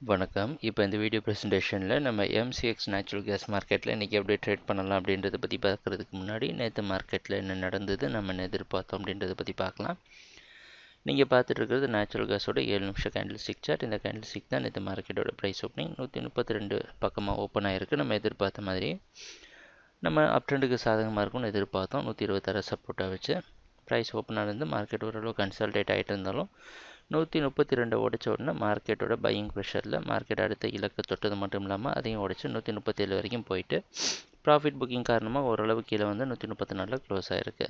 வணக்கம். இப்போ இந்த வீடியோ ப்ரெசன்டேஷனில் நம்ம எம்சிஎக்ஸ் நேச்சுரல் கேஸ் மார்க்கெட்டில் இன்றைக்கி எப்படி ட்ரேட் பண்ணலாம் அப்படின்றத பற்றி பார்க்குறதுக்கு முன்னாடி நேற்று மார்க்கெட்டில் என்ன நடந்தது, நம்ம என்ன எதிர்பார்த்தோம் அப்படின்றத பற்றி பார்க்கலாம். நீங்கள் பார்த்துட்டு இருக்கிறது நேச்சுரல் கேஸோட 7 நிமிஷம் கேண்டில் ஸ்டிக் சார்ட். இந்த கேண்டில் ஸ்டிக் தான் நேற்று மார்க்கெட்டோட ப்ரைஸ் ஓப்பனிங் 132 பக்கமாக ஓப்பன் ஆகிருக்கு. நம்ம எதிர்பார்த்த மாதிரி நம்ம அப் ட்ரெண்டுக்கு சாதகமாக இருக்கும்னு எதிர்பார்த்தோம். 126 சப்போர்ட்டாக வச்சு ப்ரைஸ் ஓப்பன் ஆனது. மார்க்கெட் ஓரளவு கன்சால்டேட் ஆகிட்டு இருந்தாலும் 132 உடைச்ச உடனே மார்க்கெட்டோட பையிங் ப்ரெஷரில் மார்க்கெட் அடுத்த இலக்கை தொட்டது மட்டும் இல்லாமல் அதையும் உடைச்சு 137 வரைக்கும் போயிட்டு ப்ராஃபிட் புக்கிங் காரணமாக ஓரளவு கீழே வந்து 134 க்ளோஸ் ஆகிருக்கு.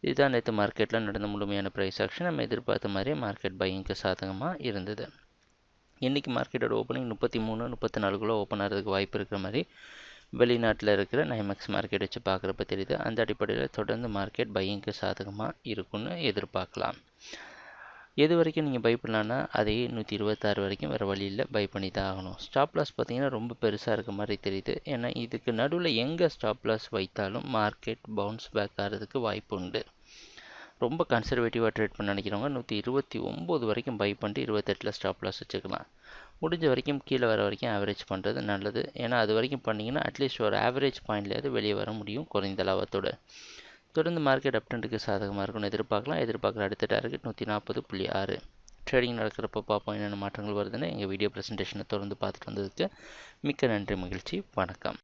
இதுதான் நேற்று மார்க்கெட்டில் நடந்த முழுமையான ப்ரைஸ் ஆக்ஷன். நம்ம எதிர்பார்த்த மாதிரியே மார்க்கெட் பையிங்க்கு சாதகமாக இருந்தது. இன்றைக்கி மார்க்கெட்டோட ஓப்பனிங் 33 34 ஓப்பன் ஆகிறதுக்கு வாய்ப்பு இருக்கிற மாதிரி வெளிநாட்டில் இருக்கிற நைமெக்ஸ் மார்க்கெட் வச்சு பார்க்குறப்ப தெரியுது. அந்த அடிப்படையில் தொடர்ந்து மார்க்கெட் பையிங்க்கு சாதகமாக இருக்குன்னு எதிர்பார்க்கலாம். எது வரைக்கும் நீங்கள் பை பண்ணலான்னா அதே 126 வரைக்கும் வேறு வழியில் பை பண்ணி தான் ஆகணும். ஸ்டாப் லாஸ் பார்த்தீங்கன்னா ரொம்ப பெருசாக இருக்க மாதிரி தெரியுது. ஏன்னா இதுக்கு நடுவில் எங்கே ஸ்டாப் லாஸ் வைத்தாலும் மார்க்கெட் பவுன்ஸ் பேக் ஆகிறதுக்கு வாய்ப்பு உண்டு. ரொம்ப கன்சர்வேட்டிவாக ட்ரேட் பண்ண நினைக்கிறவங்க 129 வரைக்கும் பை பண்ணிட்டு 28 ஸ்டாப் லாஸ் வச்சுக்கலாம். முடிஞ்ச வரைக்கும் கீழே வர வரைக்கும் ஆவரேஜ் பண்ணுறது நல்லது. ஏன்னா அது வரைக்கும் பண்ணிங்கன்னா அட்லீஸ்ட் ஒரு ஆவரேஜ் பாயிண்ட்லேயாவது வெளியே வர முடியும் குறைந்த லாபத்தோடு. தொடர்ந்து மார்க்கெட் அப் ட்ரெண்டுக்கு சாதகமாக இருக்கும்னு எதிர்பார்க்குற அடுத்த டார்கெட் 140.6. ட்ரேடிங் நடக்கிறப்ப பார்ப்போம் என்னென்ன மாற்றங்கள் வருதுன்னு. எங்கள் வீடியோ ப்ரெசன்டேஷனை தொடர்ந்து பார்த்துட்டு வந்ததுக்கு மிக்க நன்றி, மகிழ்ச்சி, வணக்கம்.